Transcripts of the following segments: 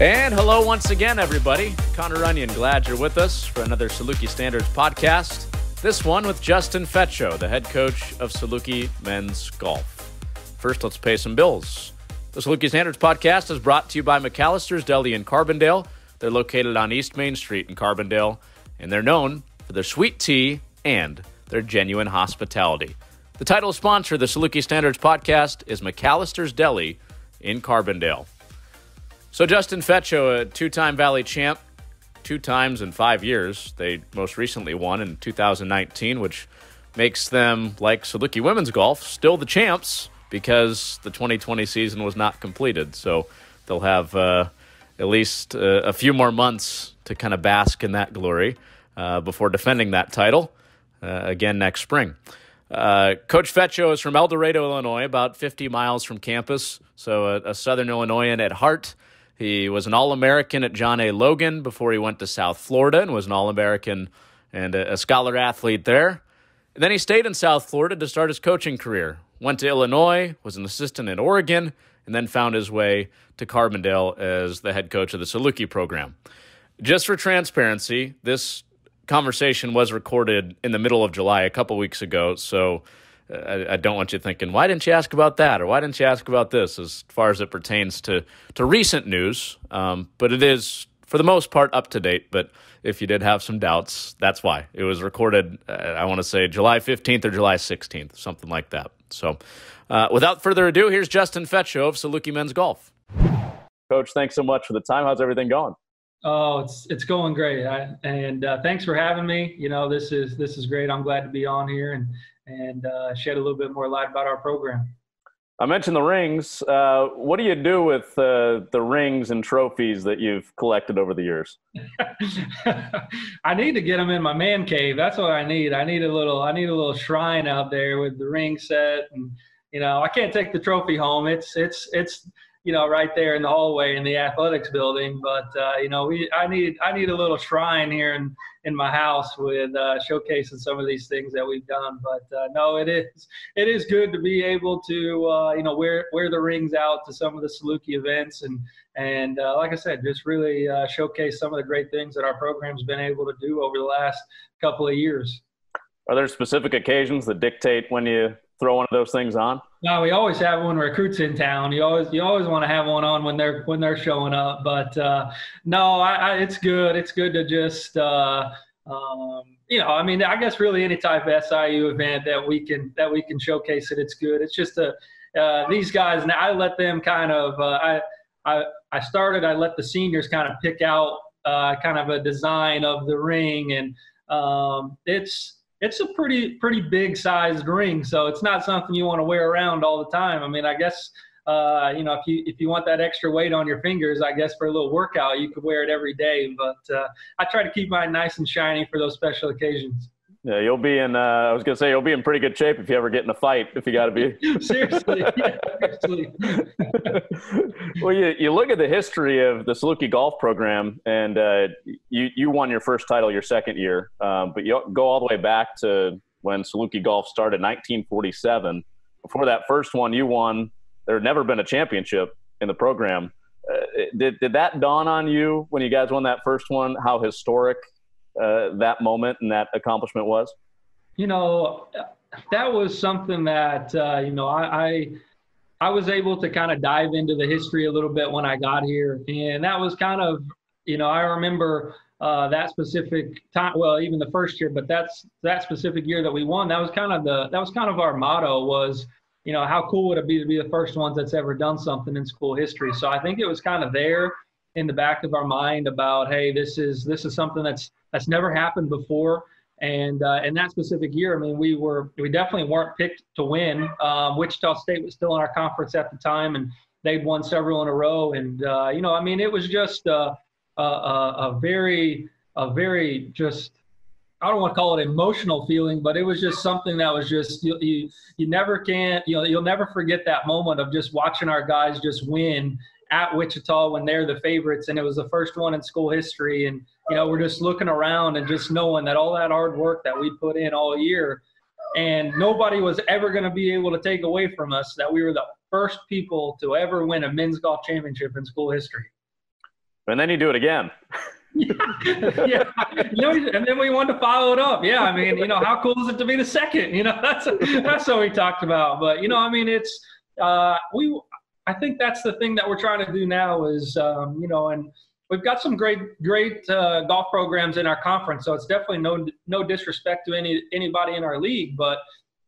And hello once again, everybody. Connor Onion, glad you're with us for another Saluki Standards podcast. This one with Justin Fetcho, the head coach of Saluki Men's Golf. First, let's pay some bills. The Saluki Standards podcast is brought to you by McAllister's Deli in Carbondale. They're located on East Main Street in Carbondale, and they're known for their sweet tea and their genuine hospitality. The title sponsor of the Saluki Standards podcast is McAllister's Deli in Carbondale. So Justin Fetcho, a two-time Valley champ, 2 times in 5 years. They most recently won in 2019, which makes them, like Saluki Women's Golf, still the champs because the 2020 season was not completed. So they'll have at least a few more months to kind of bask in that glory before defending that title again next spring. Coach Fetcho is from Eldorado, Illinois, about 50 miles from campus, so a Southern Illinoisan at heart. He was an All-American at John A. Logan before he went to South Florida and was an All-American and a scholar athlete there. And then he stayed in South Florida to start his coaching career. Went to Illinois, was an assistant in Oregon, and then found his way to Carbondale as the head coach of the Saluki program. Just for transparency, this conversation was recorded in the middle of July a couple weeks ago, so I don't want you thinking, why didn't you ask about that, or why didn't you ask about this, as far as it pertains to recent news. But it is, for the most part, up to date. But if you did have some doubts, that's why. It was recorded, I want to say, July 15th or July 16th, something like that. So without further ado, here's Justin Fetcho of Saluki Men's Golf. Coach, thanks so much for the time. How's everything going? Oh, it's going great, and thanks for having me. You know, this is great. I'm glad to be on here and shed a little bit more light about our program. I mentioned the rings. What do you do with the rings and trophies that you've collected over the years? I need to get them in my man cave. That's what I need. I need a little shrine out there with the ring set, and I can't take the trophy home. It's right there in the hallway in the athletics building. But I need a little shrine here in my house with showcasing some of these things that we've done. But no, it is good to be able to wear the rings out to some of the Saluki events and like I said, just really showcase some of the great things that our program's been able to do over the last couple of years. Are there specific occasions that dictate when you throw one of those things on? No, we always have when recruits in town. You always want to have one on when they're showing up. But no, it's good. It's good to just I guess really any type of SIU event that we can showcase it. It's good. It's just these guys. Now I let them kind of. I let the seniors kind of pick out kind of a design of the ring, and it's a pretty big sized ring, so it's not something you want to wear around all the time. I mean, I guess if you want that extra weight on your fingers, I guess for a little workout you could wear it every day. But I try to keep mine nice and shiny for those special occasions. Yeah, you'll be in. I was gonna say you'll be in pretty good shape if you ever get in a fight. If you got to be seriously, yeah, seriously. Well, you look at the history of the Saluki Golf program, and you won your first title your second year, but you go all the way back to when Saluki Golf started, 1947. Before that first one you won, there had never been a championship in the program. Did that dawn on you when you guys won that first one? How historic that moment and that accomplishment was? That was something that I was able to kind of dive into the history a little bit when I got here, and that was kind of I remember that specific time. Well, even the first year, but that specific year that we won. That was kind of our motto was how cool would it be to be the first ones that's ever done something in school history. So I think it was kind of there in the back of our mind about, hey, this is something that's never happened before. And in that specific year, I mean, we definitely weren't picked to win. Wichita State was still in our conference at the time, and they'd won several in a row. And it was just a very just, I don't want to call it emotional feeling, but it was just something that was just you never can you'll never forget that moment of just watching our guys just win at Wichita when they're the favorites, and it was the first one in school history. And we're just looking around and just knowing that all that hard work that we put in all year, and nobody was ever going to be able to take away from us that we were the first people to ever win a men's golf championship in school history. And then you do it again. Yeah, and then we wanted to follow it up. Yeah, I mean, how cool is it to be the second? That's what we talked about. But I mean, it's I think that's the thing that we're trying to do now is and we've got some great golf programs in our conference. So it's definitely no disrespect to anybody in our league, but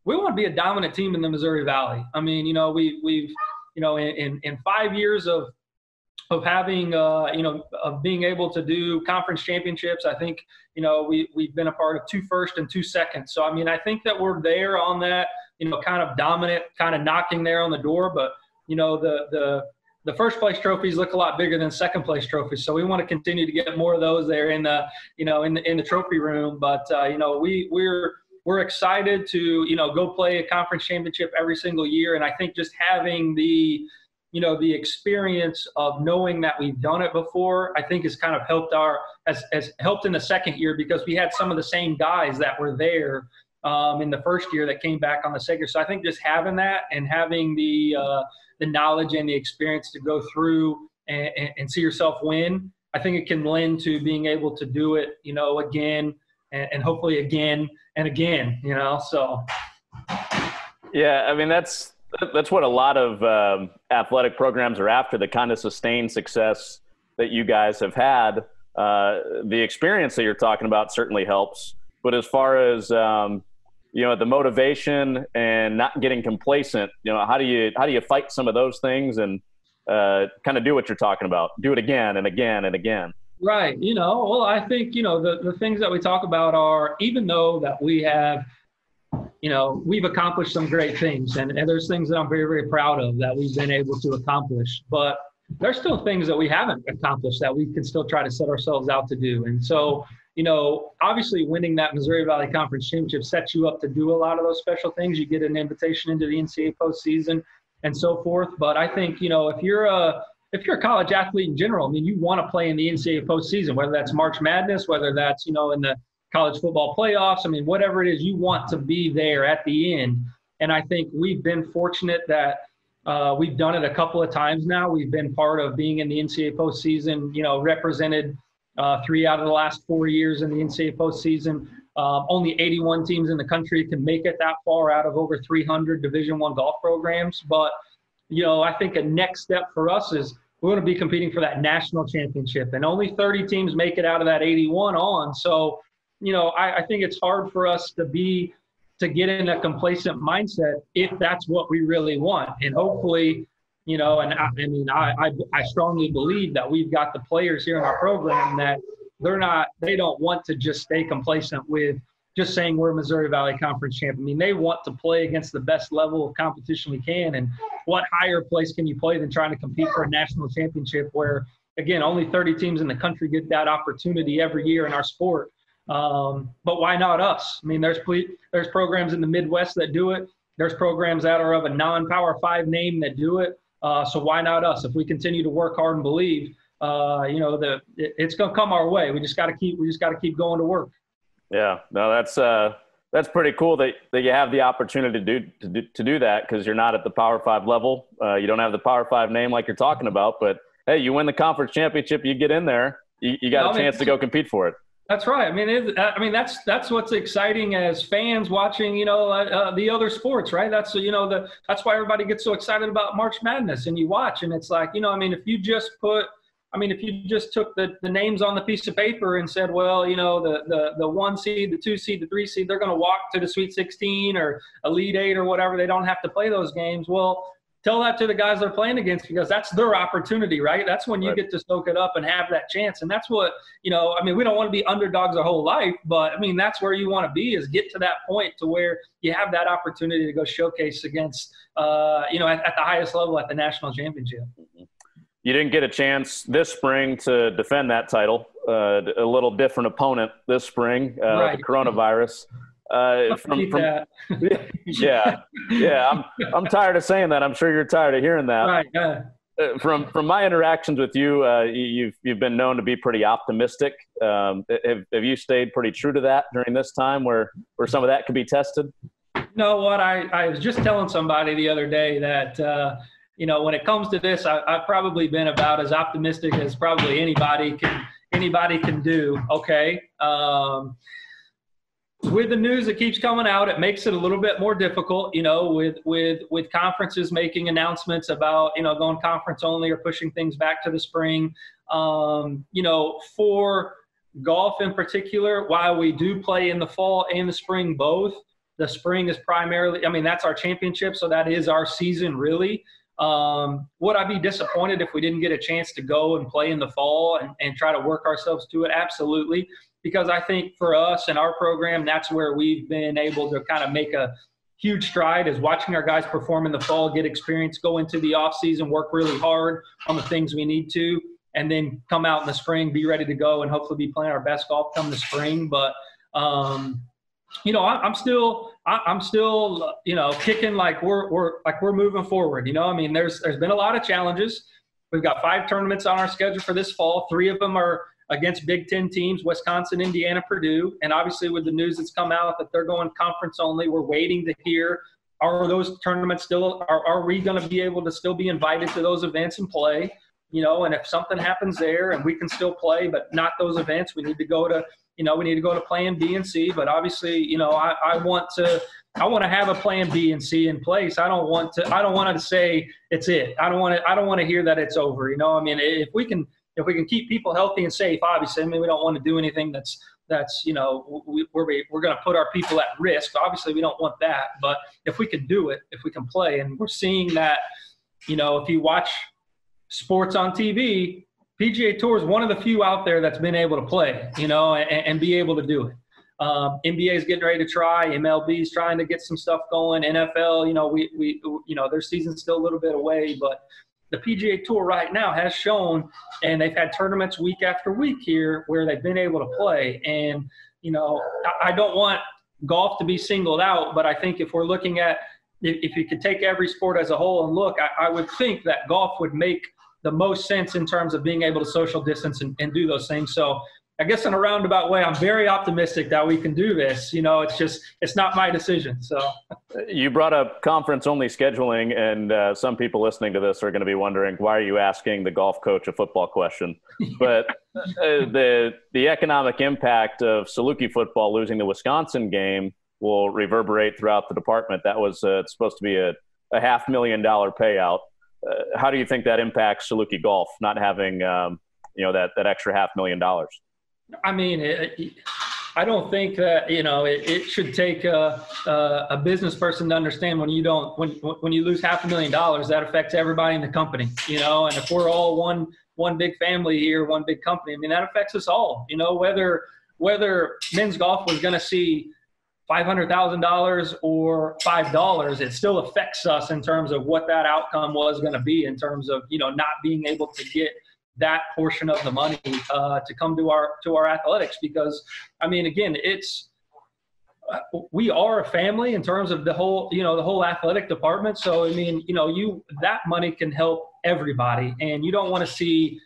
we want to be a dominant team in the Missouri Valley. I mean, we've in 5 years of having, of being able to do conference championships, I think, we've been a part of 2 firsts and 2 seconds. So, I mean, I think that we're there on that, kind of dominant, kind of knocking there on the door. But, the first place trophies look a lot bigger than second place trophies. So we want to continue to get more of those there in the, in the trophy room. But, we're excited to, go play a conference championship every single year. And I think just having the experience of knowing that we've done it before, I think has kind of helped has helped in the second year, because we had some of the same guys that were there in the first year that came back on the second. So I think just having that and having the knowledge and the experience to go through and see yourself win, I think it can lend to being able to do it, again and hopefully again and again, so. Yeah, I mean, that's what a lot of athletic programs are after, the kind of sustained success that you guys have had. The experience that you're talking about certainly helps. But as far as, the motivation and not getting complacent, how do you fight some of those things and kind of do what you're talking about? Do it again and again and again. Right. Well, I think, the things that we talk about are, even though that we have, we've accomplished some great things, and there's things that I'm very, very proud of that we've been able to accomplish, but there's still things that we haven't accomplished that we can still try to set ourselves out to do. And so, obviously winning that Missouri Valley Conference Championship sets you up to do a lot of those special things. You get an invitation into the NCAA postseason and so forth. But I think, if you're a college athlete in general, I mean, you want to play in the NCAA postseason, whether that's March Madness, whether that's, in the college football playoffs. I mean, whatever it is, you want to be there at the end. And I think we've been fortunate that we've done it a couple of times now. We've been part of being in the NCAA postseason, represented 3 out of the last 4 years in the NCAA postseason. Only 81 teams in the country can make it that far out of over 300 Division I golf programs. But, I think a next step for us is we're going to be competing for that national championship, and only 30 teams make it out of that 81 on. So, I think it's hard for us to get in a complacent mindset if that's what we really want. And hopefully, and I strongly believe that we've got the players here in our program that they don't want to just stay complacent with just saying we're Missouri Valley Conference champ. I mean, they want to play against the best level of competition we can. And what higher place can you play than trying to compete for a national championship where, again, only 30 teams in the country get that opportunity every year in our sport. But why not us? I mean, there's programs in the Midwest that do it. There's programs that are of a non-Power 5 name that do it. So why not us? If we continue to work hard and believe, it's going to come our way. We just got to keep going to work. Yeah, no, that's pretty cool that you have the opportunity to do that, because you're not at the Power 5 level. You don't have the Power 5 name like you're talking about, but hey, you win the conference championship, you get in there, you got a chance to go compete for it. That's right. I mean, that's what's exciting as fans watching, the other sports, right? That's, that's why everybody gets so excited about March Madness, and you watch, and it's like, if you just took the names on the piece of paper and said, well, the 1 seed, the 2 seed, the 3 seed, they're going to walk to the Sweet 16 or Elite 8 or whatever. They don't have to play those games. Well, tell that to the guys they're playing against, because that's their opportunity, right? That's when you get to soak it up and have that chance. And that's what, we don't want to be underdogs our whole life, but that's where you want to be, is get to that point to where you have that opportunity to go showcase against, at the highest level at the national championship. You didn't get a chance this spring to defend that title. A little different opponent this spring, the coronavirus. Yeah. I'm tired of saying that. I'm sure you're tired of hearing that. Right. From my interactions with you, you've been known to be pretty optimistic. Have you stayed pretty true to that during this time, where some of that could be tested? You know what? I was just telling somebody the other day that when it comes to this, I've probably been about as optimistic as probably anybody can do. Okay. With the news that keeps coming out, it makes it a little bit more difficult, with conferences making announcements about, going conference only or pushing things back to the spring. For golf in particular, while we do play in the fall and the spring both, the spring is primarily, that's our championship, so that is our season really. Would I be disappointed if we didn't get a chance to go and play in the fall and try to work ourselves to it? Absolutely. Because I think for us and our program, that's where we've been able to kind of make a huge stride, is watching our guys perform in the fall, get experience, go into the off season, work really hard on the things we need to, and then come out in the spring, be ready to go, and hopefully be playing our best golf come the spring. But, I'm still, kicking like we're moving forward. There's been a lot of challenges. We've got 5 tournaments on our schedule for this fall. 3 of them are against Big Ten teams, Wisconsin, Indiana, Purdue. And obviously with the news that's come out that they're going conference only, we're waiting to hear, are those tournaments still, are we going to be able to still be invited to those events and play? And if something happens there and we can still play, but not those events, we need to go to plan B and C. But obviously, I want to have a plan B and C in place. I don't want to say it's it. I don't want to hear that it's over. If we can keep people healthy and safe, obviously, we don't want to do anything that's we're going to put our people at risk. Obviously, we don't want that. But if we can do it, if we can play, and we're seeing that, if you watch sports on TV, PGA Tour is one of the few out there that's been able to play, and be able to do it. NBA is getting ready to try. MLB is trying to get some stuff going. NFL, we their season's still a little bit away, but the PGA Tour right now has shown, and they've had tournaments week after week here where they've been able to play. And, I don't want golf to be singled out, but I think if we're looking at, if you could take every sport as a whole and look, I would think that golf would make the most sense in terms of being able to social distance and do those things. So I guess in a roundabout way, I'm very optimistic that we can do this. It's not my decision. So you brought up conference-only scheduling, and some people listening to this are going to be wondering, why are you asking the golf coach a football question? But the economic impact of Saluki football losing the Wisconsin game will reverberate throughout the department. That was it's supposed to be a $500,000 payout. How do you think that impacts Saluki golf, not having that extra $500,000? I don't think that it should take a business person to understand when you lose $500,000, that affects everybody in the company. And if we're all one big family here, one big company, that affects us all. Whether men's golf was going to see $500,000 or $5, it still affects us in terms of what that outcome was going to be, in terms of not being able to get that portion of the money to come to our athletics. Because again, we are a family in terms of the whole athletic department. So that money can help everybody, and we don't want to see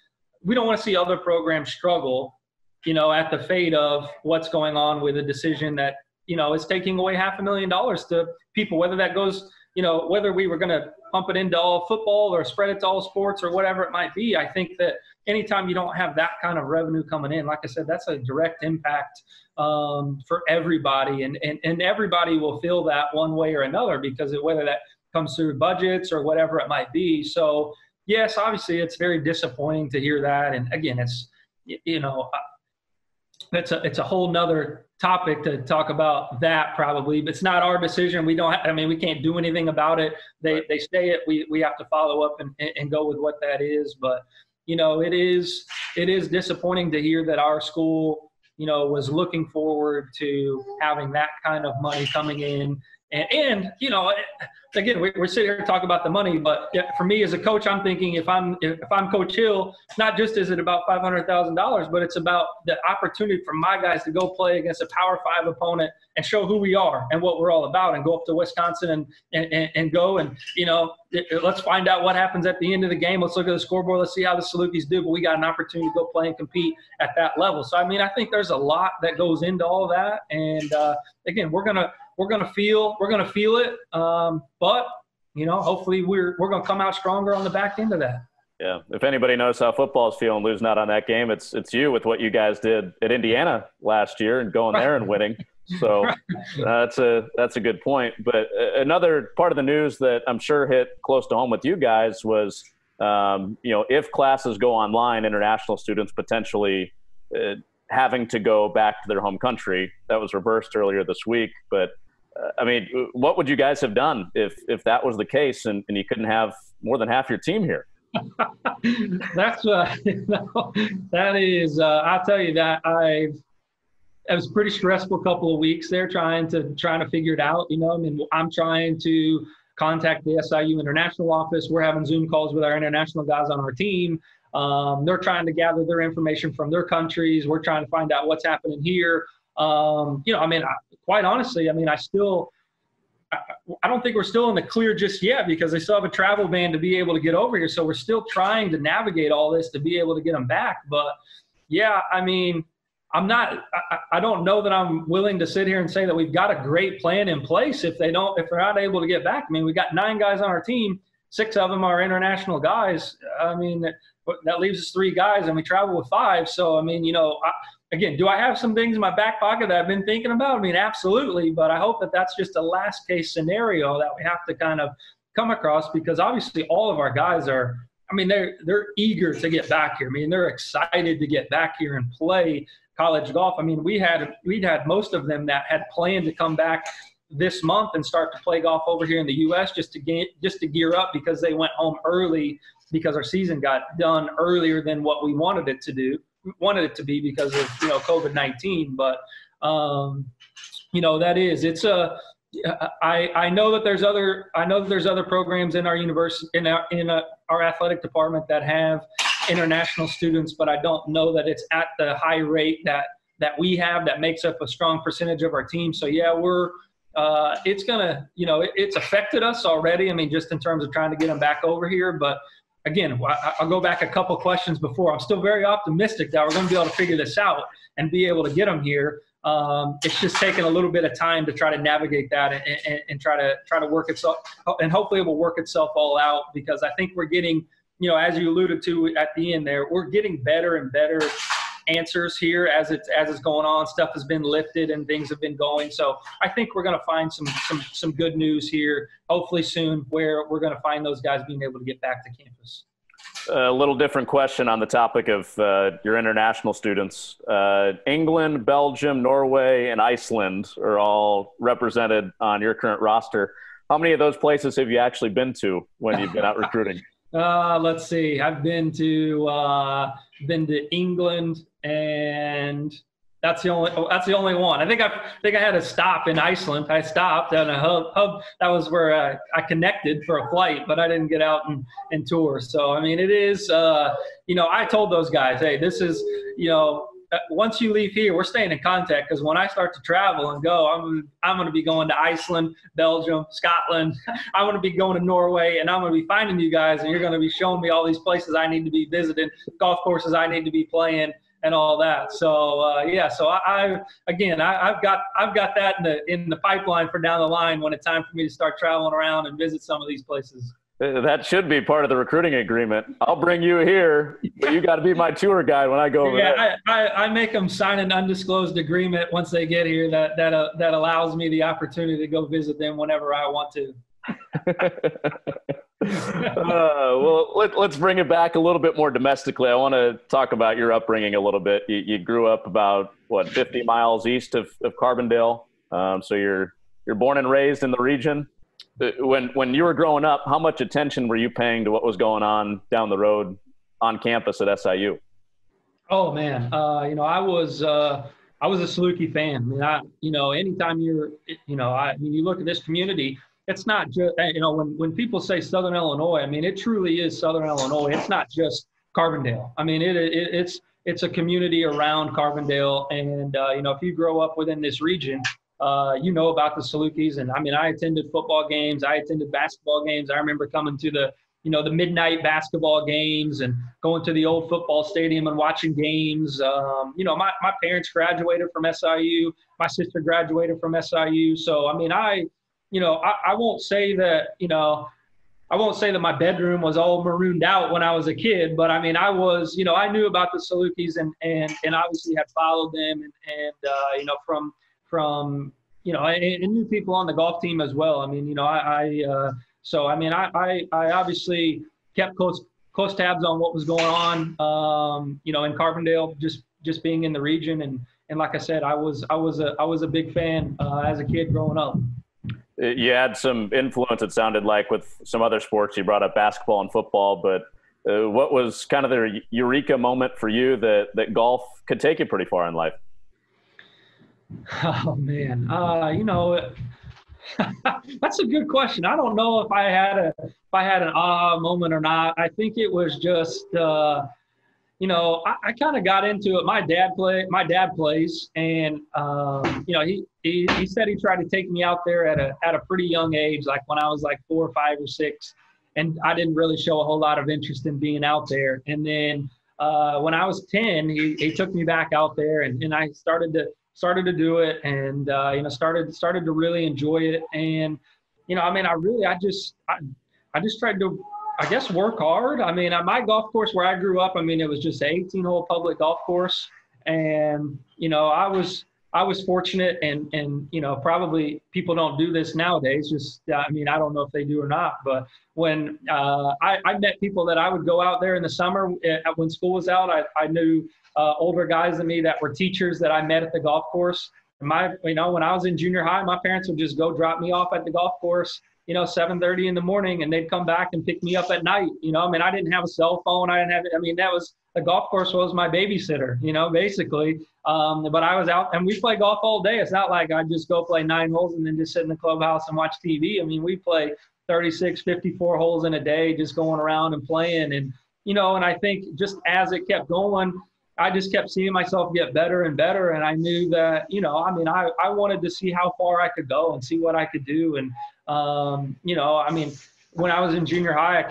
other programs struggle at the fate of what's going on with a decision that is taking away $500,000 to people, whether that goes, whether we were going to pump it into all football or spread it to all sports or whatever it might be. I think that anytime you don't have that kind of revenue coming in, like I said, that's a direct impact for everybody, and everybody will feel that one way or another, because whether that comes through budgets or whatever it might be. So yes, obviously it's very disappointing to hear that. And again, it's a whole nother topic to talk about that probably, but it's not our decision. We can't do anything about it. They say it, we have to follow up and go with what that is. But, it is disappointing to hear that our school, was looking forward to having that kind of money coming in. And again, we're sitting here talking about the money, but for me as a coach, I'm thinking if I'm Coach Hill, not just is it about $500,000, but it's about the opportunity for my guys to go play against a Power 5 opponent and show who we are and what we're all about, and go up to Wisconsin and go and let's find out what happens at the end of the game. Let's look at the scoreboard. Let's see how the Salukis do. But we got an opportunity to go play and compete at that level. So I think there's a lot that goes into all of that, and again, we're gonna feel it. But hopefully we're going to come out stronger on the back end of that. Yeah. If anybody knows how football is feeling losing out on that game, it's you with what you guys did at Indiana last year and going there and winning. So that's a good point. But another part of the news that I'm sure hit close to home with you guys was, if classes go online, international students potentially having to go back to their home country. That was reversed earlier this week. But what would you guys have done if that was the case and you couldn't have more than half your team here? That's that is. I'll tell you that it was a pretty stressful couple of weeks there trying to figure it out. I'm trying to contact the SIU international office. We're having Zoom calls with our international guys on our team. They're trying to gather their information from their countries. We're trying to find out what's happening here. Quite honestly, I don't think we're still in the clear just yet because they still have a travel ban to be able to get over here. So we're still trying to navigate all this to be able to get them back. But yeah, I don't know that I'm willing to sit here and say that we've got a great plan in place if they're not able to get back. We got 9 guys on our team. 6 of them are international guys. That leaves us 3 guys and we travel with 5. So, again, do I have some things in my back pocket that I've been thinking about? Absolutely. But I hope that that's just a last case scenario that we have to kind of come across because obviously all of our guys are, they're eager to get back here. They're excited to get back here and play college golf. We'd had most of them that had planned to come back this month and start to play golf over here in the U.S. just to gear up because they went home early because our season got done earlier than what we wanted it to be because of COVID-19. But I know that there's other programs in our university in our athletic department that have international students, but I don't know that it's at the high rate that we have that makes up a strong percentage of our team. So yeah, it's gonna, it's affected us already. Just in terms of trying to get them back over here. But again, I'll go back a couple questions before. I'm still very optimistic that we're going to be able to figure this out and be able to get them here. It's just taking a little bit of time to try to navigate that and try to work itself, and hopefully it will work itself all out because I think we're getting, as you alluded to at the end there, we're getting better and better answers here as it's going on. Stuff has been lifted and things have been going. So I think we're going to find some good news here, hopefully soon, where we're going to find those guys being able to get back to campus. A little different question on the topic of your international students. England, Belgium, Norway, and Iceland are all represented on your current roster. How many of those places have you actually been to when you've been out recruiting? Let's see. I've been to England, and that's the only one. I think I had a stop in Iceland. I stopped at a hub. That was where I connected for a flight, but I didn't get out and tour. So it is. I told those guys, hey, this is once you leave here, we're staying in contact because when I start to travel and go, I'm going to be going to Iceland, Belgium, Scotland. I'm going to be going to Norway, and I'm going to be finding you guys, and you're going to be showing me all these places I need to be visiting, golf courses I need to be playing, and all that. So So I've got that in the pipeline for down the line when it's time for me to start traveling around and visit some of these places. That should be part of the recruiting agreement. I'll bring you here, but you got to be my tour guide when I go over there. I make them sign an undisclosed agreement once they get here that allows me the opportunity to go visit them whenever I want to. Let's bring it back a little bit more domestically. I want to talk about your upbringing a little bit. You grew up about 50 miles east of Carbondale, so you're born and raised in the region. When you were growing up, how much attention were you paying to what was going on down the road on campus at SIU? Oh man, I was a Saluki fan. Anytime you look at this community, it's not just when people say Southern Illinois, it truly is Southern Illinois. It's not just Carbondale. It's a community around Carbondale, and if you grow up within this region, about the Salukis. And I attended football games. I attended basketball games. I remember coming to the midnight basketball games and going to the old football stadium and watching games. My parents graduated from SIU. My sister graduated from SIU. So, I won't say that, I won't say that my bedroom was all marooned out when I was a kid, but I mean, I was, you know, I knew about the Salukis and obviously had followed them and you know, from, you know, and knew people on the golf team as well. I mean, you know, so, I mean, I obviously kept close tabs on what was going on, you know, in Carbondale, just being in the region. And like I said, I was a big fan as a kid growing up. You had some influence, it sounded like, with some other sports. You brought up basketball and football, but what was kind of the Eureka moment for you that golf could take you pretty far in life? Oh man, you know, that's a good question. I don't know if I had an aha moment or not. I think it was just, you know, I kind of got into it. My dad plays, and you know, he said he tried to take me out there at a pretty young age, like when I was like 4 or 5 or 6, and I didn't really show a whole lot of interest in being out there. And then when I was 10, he took me back out there, and I started to do it, and you know, started to really enjoy it. And you know, I mean, I just tried to, I guess, work hard. I mean, at my golf course where I grew up, I mean, it was just an 18-hole public golf course, and you know, I was fortunate, and you know, probably people don't do this nowadays. Just, I mean, I don't know if they do or not, but when I met people that I would go out there in the summer when school was out, I knew older guys than me that were teachers that I met at the golf course. You know, when I was in junior high, my parents would just go drop me off at the golf course, you know, 7:30 in the morning, and they'd come back and pick me up at night. You know, I mean, I didn't have a cell phone. I mean, the golf course was my babysitter, you know, basically. But I was out, and we play golf all day. It's not like I just go play 9 holes and then just sit in the clubhouse and watch TV. I mean, we play 36, 54 holes in a day, just going around and playing. And, you know, and I think just as it kept going, I just kept seeing myself get better and better. And I knew that, you know, I mean, I wanted to see how far I could go and see what I could do. And, you know, I mean, when I was in junior high,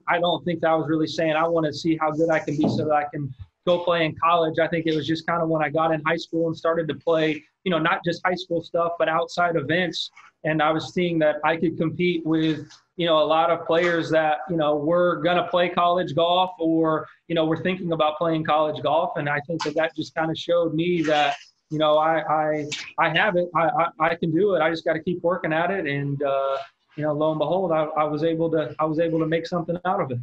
I don't think that I was really saying I want to see how good I can be so that I can go play in college. I think it was just kind of when I got in high school and started to play, you know, not just high school stuff, but outside events. And I was seeing that I could compete with, you know, a lot of players that, you know, were going to play college golf or, you know, were thinking about playing college golf. And I think that just kind of showed me that, you know, I have it. I can do it. I just got to keep working at it. And, you know, lo and behold, I was able to make something out of it.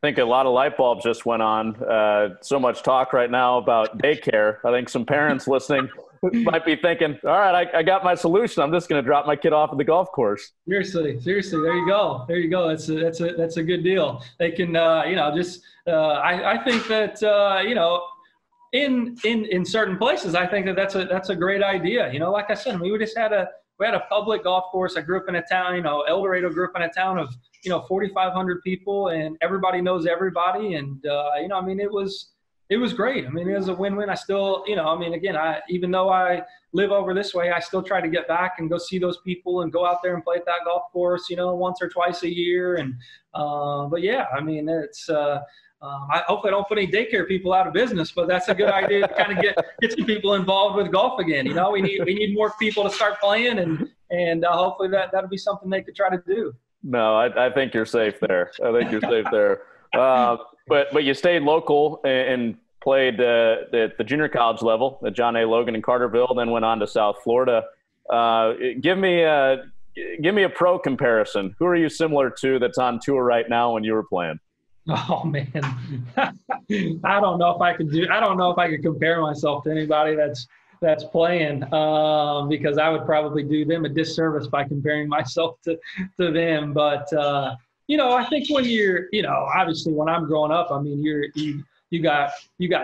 I think a lot of light bulbs just went on. So much talk right now about daycare. I think some parents listening might be thinking, all right, I got my solution. I'm just going to drop my kid off at the golf course. Seriously. There you go. That's a good deal. They can, you know, just, I think that, you know, in certain places, I think that's a great idea. You know, like I said, I mean, we had a public golf course. I grew up in a town, you know, Eldorado grew up in a town of, you know, 4,500 people, and everybody knows everybody. And, you know, I mean, it was great. I mean, it was a win-win. I still, you know, I mean, again, even though I live over this way, I still try to get back and go see those people and go out there and play at that golf course, you know, once or twice a year. And, but yeah, I mean, it's, I hope I don't put any daycare people out of business, but that's a good idea to kind of get some people involved with golf again. You know, we need more people to start playing, and hopefully that'll be something they could try to do. No, I think you're safe there. But you stayed local and played at the junior college level at John A. Logan in Carterville, then went on to South Florida. Give me a pro comparison. Who are you similar to that's on tour right now when you were playing? Oh man, I don't know if I could compare myself to anybody that's playing, because I would probably do them a disservice by comparing myself to them. But you know, I think when you're, you know, obviously when I'm growing up, I mean, you got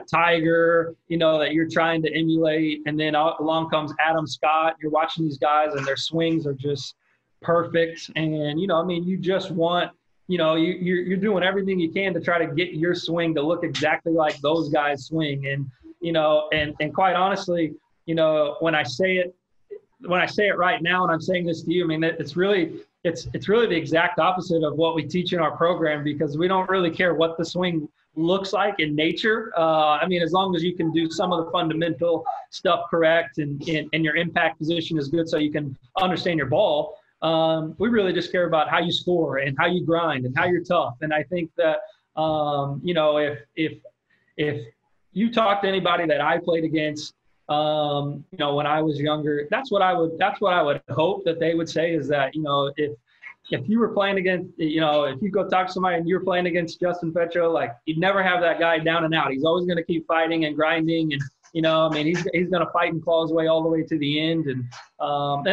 Tiger, you know, that you're trying to emulate, and then along comes Adam Scott. You're watching these guys, and their swings are just perfect, and you know, I mean, you just want. You know, you're doing everything you can to try to get your swing to look exactly like those guys swing. And, you know, and quite honestly, you know, when I say it right now, and I'm saying this to you, I mean, it's really the exact opposite of what we teach in our program, because we don't really care what the swing looks like in nature. I mean, as long as you can do some of the fundamental stuff correct and your impact position is good so you can understand your ball. We really just care about how you score and how you grind and how you're tough. And I think that, you know, if you talk to anybody that I played against, you know, when I was younger, that's what I would hope that they would say, is that, you know, if you were playing against, you know, if you go talk to somebody and you're playing against Justin Fetcho, like, you'd never have that guy down and out. He's always going to keep fighting and grinding, and, you know, I mean, he's going to fight and claw his way all the way to the end. And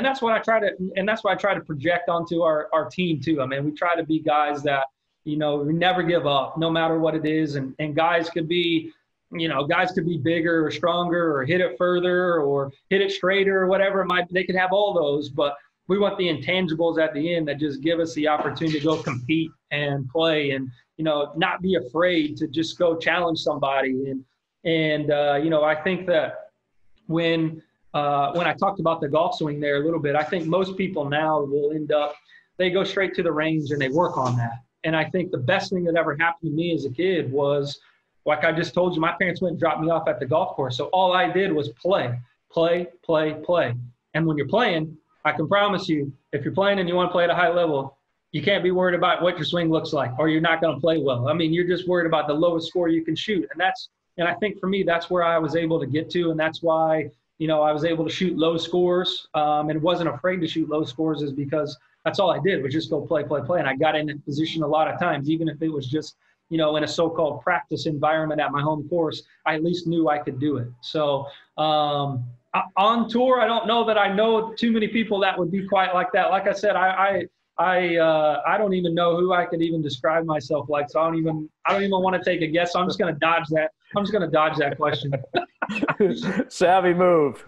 that's what I try to project onto our team too. I mean, we try to be guys that, you know, we never give up no matter what it is. And guys could be, you know, guys could be bigger or stronger or hit it further or hit it straighter or whatever it might be. They could have all those, but we want the intangibles at the end that just give us the opportunity to go compete and play, and, you know, not be afraid to just go challenge somebody. And you know, I think that when I talked about the golf swing there a little bit, I think most people now will end up, they go straight to the range and they work on that. And I think the best thing that ever happened to me as a kid was, like I just told you, my parents went and dropped me off at the golf course. So all I did was play. And when you're playing, I can promise you, if you're playing and you want to play at a high level, you can't be worried about what your swing looks like, or you're not going to play well. I mean, you're just worried about the lowest score you can shoot. And I think for me, that's where I was able to get to. And that's why, you know, I was able to shoot low scores, and wasn't afraid to shoot low scores, is because that's all I did was just go play. And I got in that position a lot of times, even if it was just, you know, in a so-called practice environment at my home course, I at least knew I could do it. So on tour, I don't know that I know too many people that would be quite like that. Like I said, I don't even know who I could even describe myself like. So I don't even want to take a guess. So I'm just going to dodge that. I'm just going to dodge that question. Savvy move.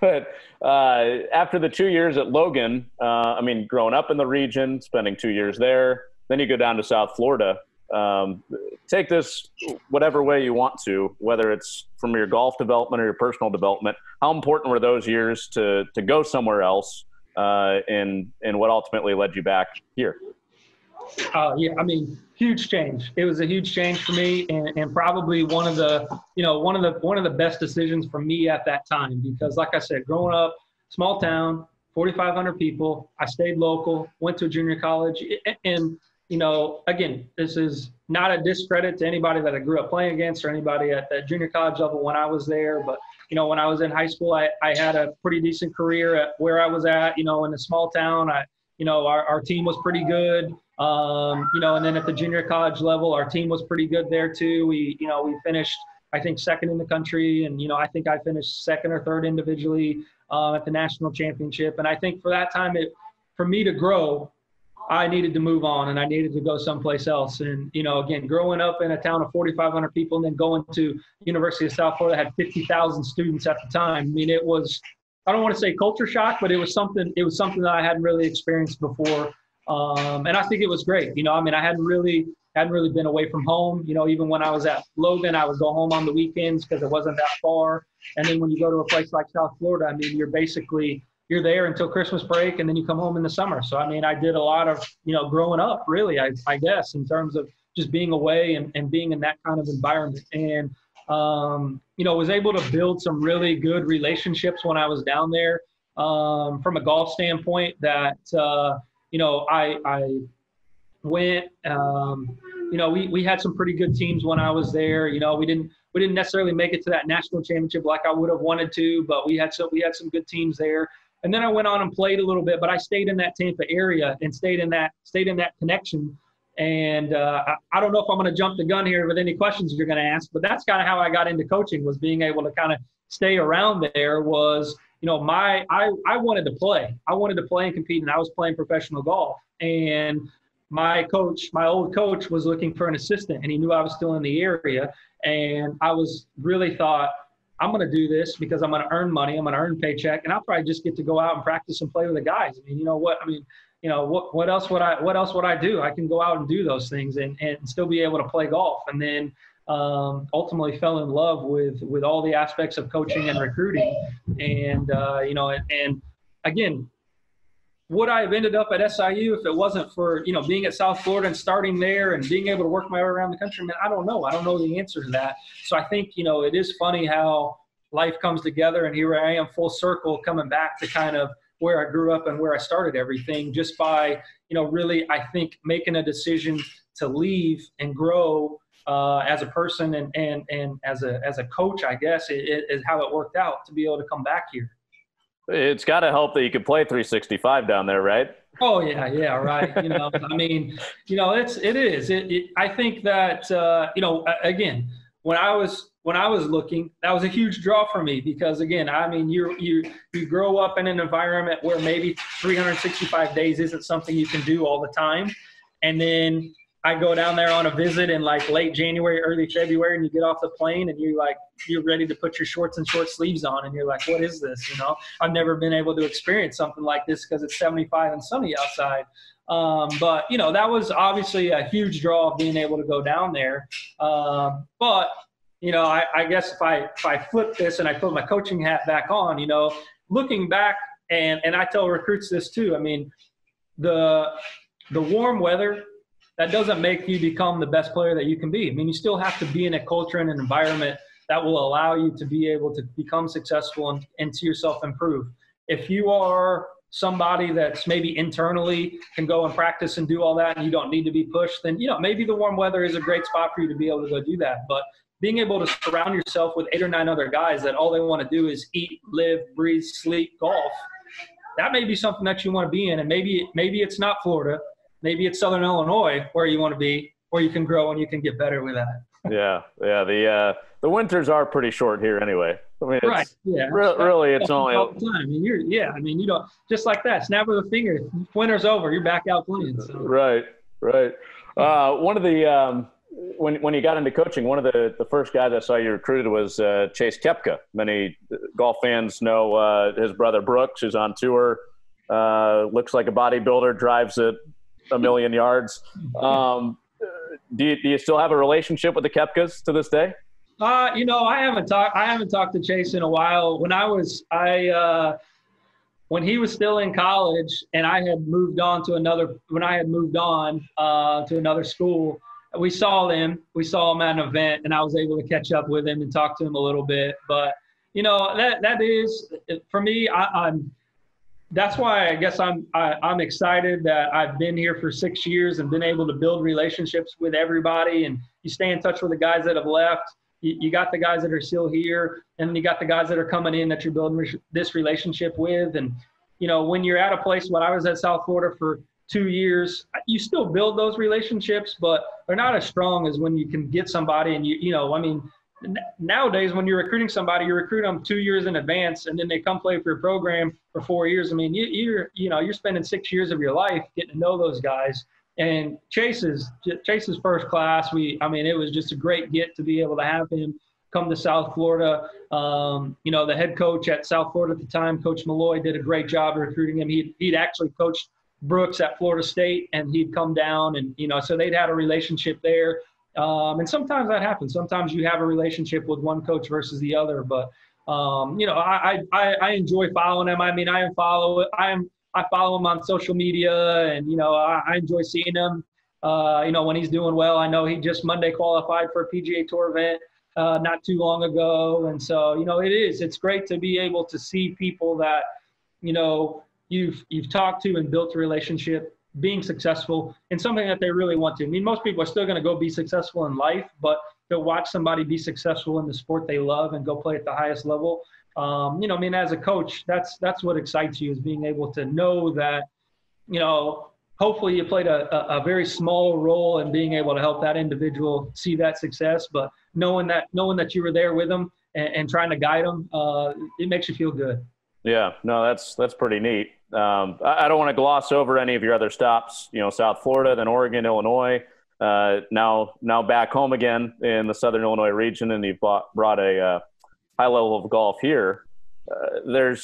But after the 2 years at Logan, I mean, growing up in the region, spending 2 years there, then you go down to South Florida. Take this whatever way you want to, whether it's from your golf development or your personal development. How important were those years to go somewhere else, and what ultimately led you back here? Yeah, I mean, huge change. It was a huge change for me, and probably one of the best decisions for me at that time, because, like I said, growing up, small town, 4,500 people, I stayed local, went to a junior college, and, you know, again, this is not a discredit to anybody that I grew up playing against or anybody at that junior college level when I was there. But, you know, when I was in high school, I had a pretty decent career at where I was at, you know, in a small town. Our team was pretty good. You know, and then at the junior college level, our team was pretty good there too. We finished, I think, second in the country. And, you know, I think I finished second or third individually at the national championship. And I think for that time, for me to grow, I needed to move on and I needed to go someplace else. And, you know, again, growing up in a town of 4,500 people and then going to University of South Florida, had 50,000 students at the time. I mean, it was, I don't want to say culture shock, but it was something that I hadn't really experienced before. And I think it was great. You know, I mean, I hadn't really been away from home. You know, even when I was at Logan, I would go home on the weekends because it wasn't that far. And then when you go to a place like South Florida, I mean, you're there until Christmas break, and then you come home in the summer. So, I mean, I did a lot of, you know, growing up, really, I guess, in terms of just being away and being in that kind of environment. And, you know, was able to build some really good relationships when I was down there, from a golf standpoint that, you know, I went, you know, we had some pretty good teams when I was there. You know, we didn't necessarily make it to that national championship like I would have wanted to, but we had some good teams there. And then I went on and played a little bit, but I stayed in that Tampa area and stayed in that connection. And I don't know if I'm going to jump the gun here with any questions you're going to ask, but that's kind of how I got into coaching, was being able to kind of stay around there. Was, you know, I wanted to play. I wanted to play and compete, and I was playing professional golf. And my old coach was looking for an assistant, and he knew I was still in the area. And I really thought, I'm going to do this because I'm going to earn money. I'm going to earn a paycheck, and I'll probably just get to go out and practice and play with the guys. I mean, you know what? I mean, you know, what else would I do? I can go out and do those things and still be able to play golf. And then ultimately fell in love with all the aspects of coaching and recruiting. And, you know, and again, would I have ended up at SIU if it wasn't for, you know, being at South Florida and starting there and being able to work my way around the country? Man, I don't know. I don't know the answer to that. So I think, you know, it is funny how life comes together, and here I am full circle coming back to kind of where I grew up and where I started everything, just by, really, I think, making a decision to leave and grow as a person and as a coach, I guess, is how it worked out to be able to come back here. It's got to help that you can play 365 down there, right? Oh yeah, right. I mean, it is. I think that again, when I was looking, that was a huge draw for me because, again, I mean, you grow up in an environment where maybe 365 days isn't something you can do all the time, and then I go down there on a visit in like late January, early February, and you get off the plane and you're ready to put your shorts and short sleeves on, and you're like, what is this? I've never been able to experience something like this because it's 75 and sunny outside. But that was obviously a huge draw of being able to go down there. But I guess if I flip this and I put my coaching hat back on, looking back, and I tell recruits this too. I mean, the warm weather, that doesn't make you become the best player that you can be. I mean, you still have to be in a culture and an environment that will allow you to be able to become successful and see yourself improve. If you are somebody that's maybe internally can go and practice and do all that and you don't need to be pushed, then, maybe the warm weather is a great spot for you to be able to go do that. But being able to surround yourself with 8 or 9 other guys that all they want to do is eat, live, breathe, sleep, golf, that may be something that you want to be in. And maybe it's not Florida. Maybe it's Southern Illinois where you want to be, where you can grow and you can get better with that. Yeah. The winters are pretty short here anyway. I mean, right. Yeah. Really, it's only all the time. I mean, you don't just like that. Snap of the finger. Winter's over. You're back out playing. So. Right. One of the when you got into coaching, one of the first guys I saw you recruited was Chase Kepca. Many golf fans know his brother Brooks, who's on tour. Looks like a bodybuilder, drives it a million yards. Do you still have a relationship with the Kepkas to this day? I haven't talked to Chase in a while. When he was still in college and I had moved on to another school, we saw him at an event, and I was able to catch up with him and talk to him a little bit. But that is, for me, that's why I guess I'm excited that I've been here for 6 years and been able to build relationships with everybody. And you stay in touch with the guys that have left. You got the guys that are still here, and you got the guys that are coming in that you're building this relationship with. And, when you're at a place, when I was at South Florida for 2 years, you still build those relationships, but they're not as strong as when you can get somebody and nowadays, when you're recruiting somebody, you recruit them 2 years in advance, and then they come play for your program for 4 years. I mean, you're spending 6 years of your life getting to know those guys. And Chase's first class. It was just a great get to be able to have him come to South Florida. The head coach at South Florida at the time, Coach Malloy, did a great job of recruiting him. He'd actually coached Brooks at Florida State, and he'd come down, and so they'd had a relationship there. And sometimes that happens. Sometimes you have a relationship with one coach versus the other. But I enjoy following him. I mean, I follow him on social media, and I enjoy seeing him. When he's doing well. I know he just Monday qualified for a PGA Tour event not too long ago, and so it's great to be able to see people that you've talked to and built a relationship, being successful in something that they really want to. I mean, most people are still going to go be successful in life, but to watch somebody be successful in the sport they love and go play at the highest level, as a coach, that's what excites you, is being able to know that, hopefully you played a very small role in being able to help that individual see that success, but knowing that you were there with them and trying to guide them, it makes you feel good. Yeah, no, that's pretty neat. I don't want to gloss over any of your other stops, South Florida, then Oregon, Illinois, now back home again in the Southern Illinois region, and you've brought a high level of golf here. There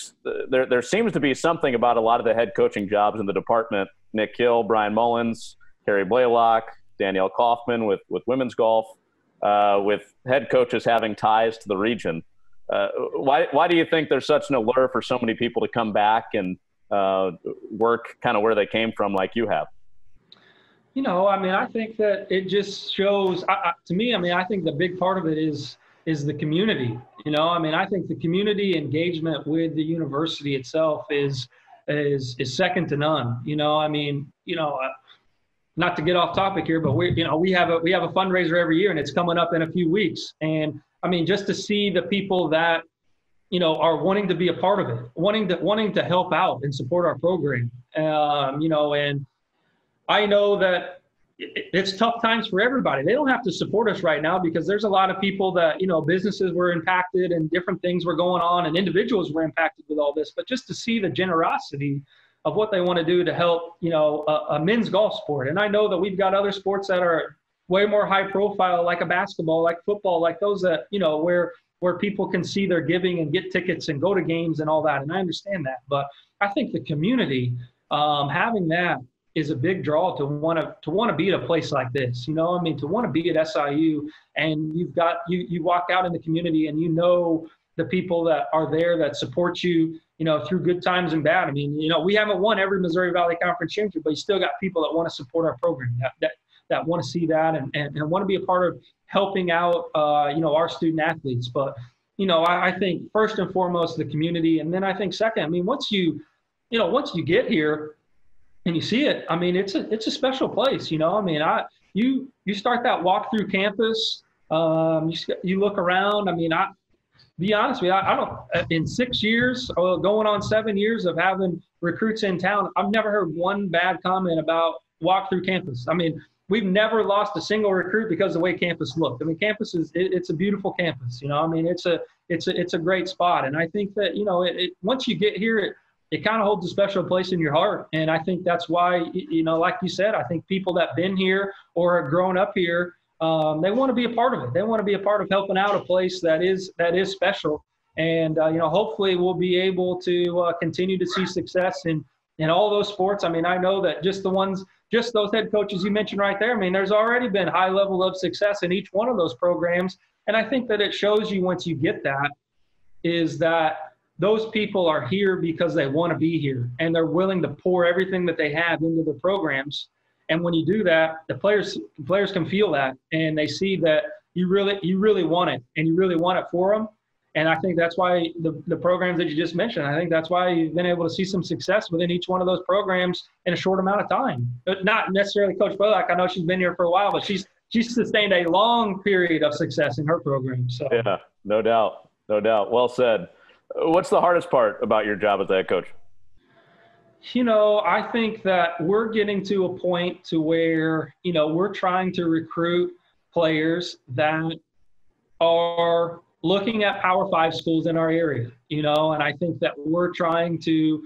seems to be something about a lot of the head coaching jobs in the department. Nick Hill, Brian Mullins, Kerry Blaylock, Danielle Kaufman with women's golf, with head coaches having ties to the region. Why do you think there's such an allure for so many people to come back and work kind of where they came from, like you have? I think that it just shows, to me, I think the big part of it is the community. I think the community engagement with the university itself is is second to none. I mean, not to get off topic here, but we have a fundraiser every year, and it's coming up in a few weeks. And I mean, just to see the people that are wanting to be a part of it, wanting to help out and support our program, and I know that it's tough times for everybody. They don't have to support us right now because there's a lot of people that, businesses were impacted and different things were going on and individuals were impacted with all this. But just to see the generosity of what they want to do to help, a men's golf sport. And I know that we've got other sports that are way more high profile, like a basketball, like football, like those that, where people can see their giving and get tickets and go to games and all that. And I understand that. But I think the community, having that, is a big draw to want to be at a place like this. To want to be at SIU, and you walk out in the community and the people that are there that support you, through good times and bad. I mean, we haven't won every Missouri Valley Conference championship, but you still got people that want to support our program, that want to see that and want to be a part of helping out, our student athletes. But, I think first and foremost, the community. And then I think second, I mean, once you get here, and you see it, I mean, it's a special place, I mean, you start that walk through campus, you look around. I mean, be honest with you, I don't, in 6 years, or going on 7 years of having recruits in town, I've never heard one bad comment about walk through campus. I mean, we've never lost a single recruit because of the way campus looked. I mean, campus it's a beautiful campus, I mean, it's a great spot. And I think that, once you get here, it kind of holds a special place in your heart. And I think that's why, like you said, I think people that have been here or have grown up here, they want to be a part of it. They want to be a part of helping out a place that is special. And, hopefully we'll be able to continue to see success in all those sports. I mean, I know that just those head coaches you mentioned right there, I mean, there's already been high level of success in each one of those programs. And I think that it shows you once you get that is that those people are here because they want to be here and they're willing to pour everything that they have into the programs. And when you do that, the players can feel that, and they see that you really want it, and you really want it for them. And I think that's why the programs that you just mentioned, I think that's why you've been able to see some success within each one of those programs in a short amount of time. But not necessarily Coach Bullock. I know she's been here for a while, but she's sustained a long period of success in her program. So yeah, no doubt. Well said. What's the hardest part about your job as the head coach? I think that we're getting to a point to where, we're trying to recruit players that are looking at Power 5 schools in our area, and I think that we're trying to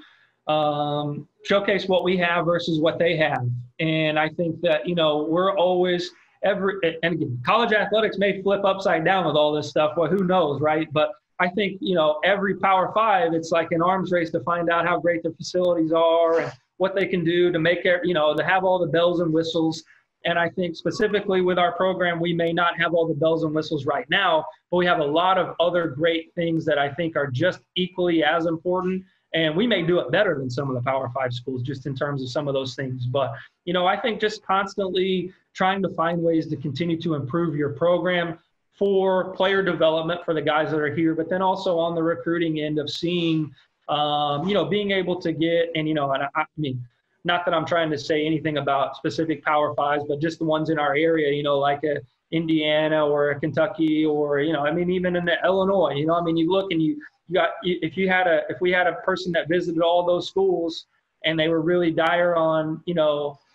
showcase what we have versus what they have. And I think that, we're always and again, college athletics may flip upside down with all this stuff. Well, who knows, right? But I think, every Power 5, it's like an arms race to find out how great the facilities are and what they can do to make it, to have all the bells and whistles. And I think specifically with our program, we may not have all the bells and whistles right now, but we have a lot of other great things that I think are just equally as important. And we may do it better than some of the Power 5 schools just in terms of some of those things. But, I think just constantly trying to find ways to continue to improve your program for player development for the guys that are here, but then also on the recruiting end of seeing, being able to get, and, and I mean, not that I'm trying to say anything about specific Power 5s, but just the ones in our area, like a Indiana or a Kentucky or, I mean, even in the Illinois, I mean, you look and you got, if we had a person that visited all those schools and they were really dire on,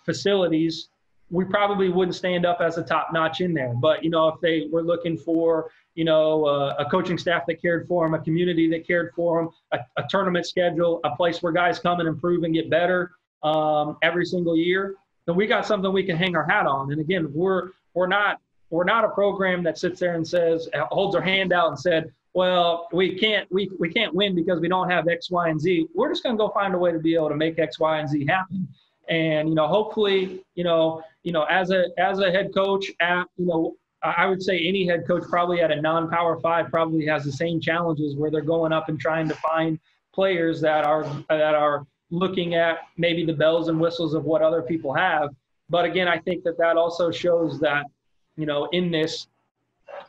facilities, we probably wouldn't stand up as a top notch in there. But, if they were looking for, a coaching staff that cared for them, a community that cared for them, a tournament schedule, a place where guys come and improve and get better every single year, then we got something we can hang our hat on. And again, we're not a program that sits there and says, holds our hand out and said, well, we can't win because we don't have X, Y, and Z. We're just going to go find a way to be able to make X, Y, and Z happen. And, hopefully, as a head coach I would say any head coach probably at a non-Power 5 probably has the same challenges where they're going up and trying to find players that are looking at maybe the bells and whistles of what other people have. But again, I think that also shows that, in this,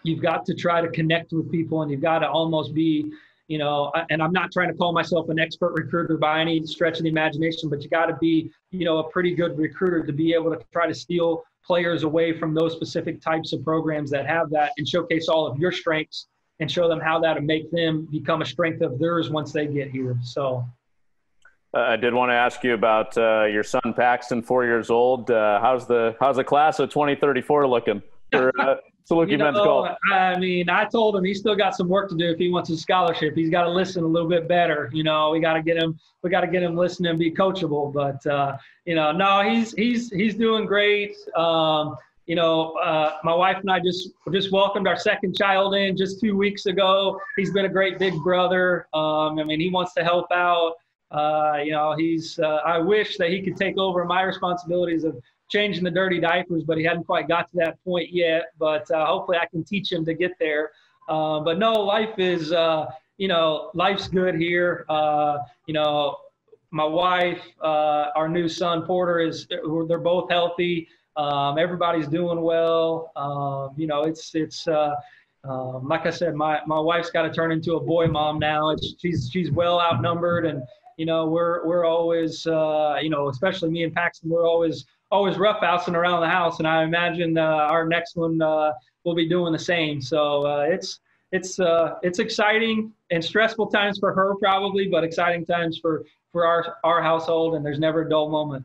you've got to try to connect with people, and you've got to almost be, and I'm not trying to call myself an expert recruiter by any stretch of the imagination, but you got to be, a pretty good recruiter to be able to try to steal players away from those specific types of programs that have that and showcase all of your strengths and show them how that'll make them become a strength of theirs once they get here. So. I did want to ask you about your son Paxton, 4 years old. How's the class of 2034 looking for Saluki men's golf? I mean, I told him he's still got some work to do if he wants a scholarship. He's got to listen a little bit better. We got to get him listening and be coachable. But no, he's doing great. My wife and I just welcomed our second child in just 2 weeks ago. He's been a great big brother. He wants to help out. I wish that he could take over my responsibilities of changing the dirty diapers, but he hadn't quite got to that point yet. But hopefully I can teach him to get there. But no, life is, life's good here. My wife, our new son Porter they're both healthy. Everybody's doing well. Like I said, my wife's got to turn into a boy mom now. She's well outnumbered, and we're always, especially me and Paxton, we're always roughhousing around the house, and I imagine our next one will be doing the same. So it's exciting and stressful times for her probably, but exciting times for our household, and there's never a dull moment.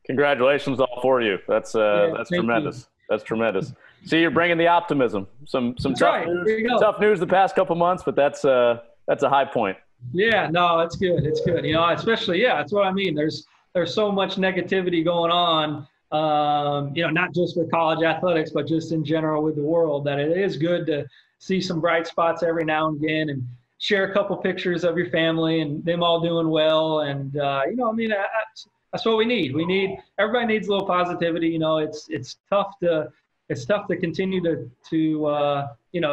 Congratulations all four of you. That's tremendous. You. That's tremendous. See, you're bringing the optimism. Some tough news the past couple months, but that's a high point. Yeah, no, it's good. It's good. Especially, that's what I mean. There's so much negativity going on, not just with college athletics, but just in general with the world, that it is good to see some bright spots every now and again and share a couple pictures of your family and them all doing well. And, that's what we need. Everybody needs a little positivity. It's tough to continue to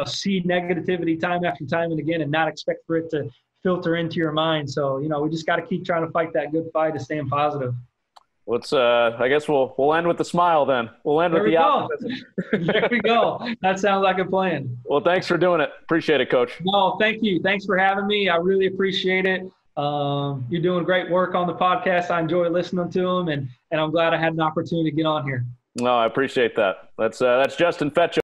see negativity time after time and again and not expect for it to filter into your mind. So, we just got to keep trying to fight that good fight of staying positive. Let's, I guess we'll end with the smile then. We'll end with the optimism. There we go. That sounds like a plan. Well, thanks for doing it. Appreciate it, Coach. No, thank you. Thanks for having me. I really appreciate it. You're doing great work on the podcast. I enjoy listening to them, and I'm glad I had an opportunity to get on here. No, I appreciate that. That's Justin Fetcho.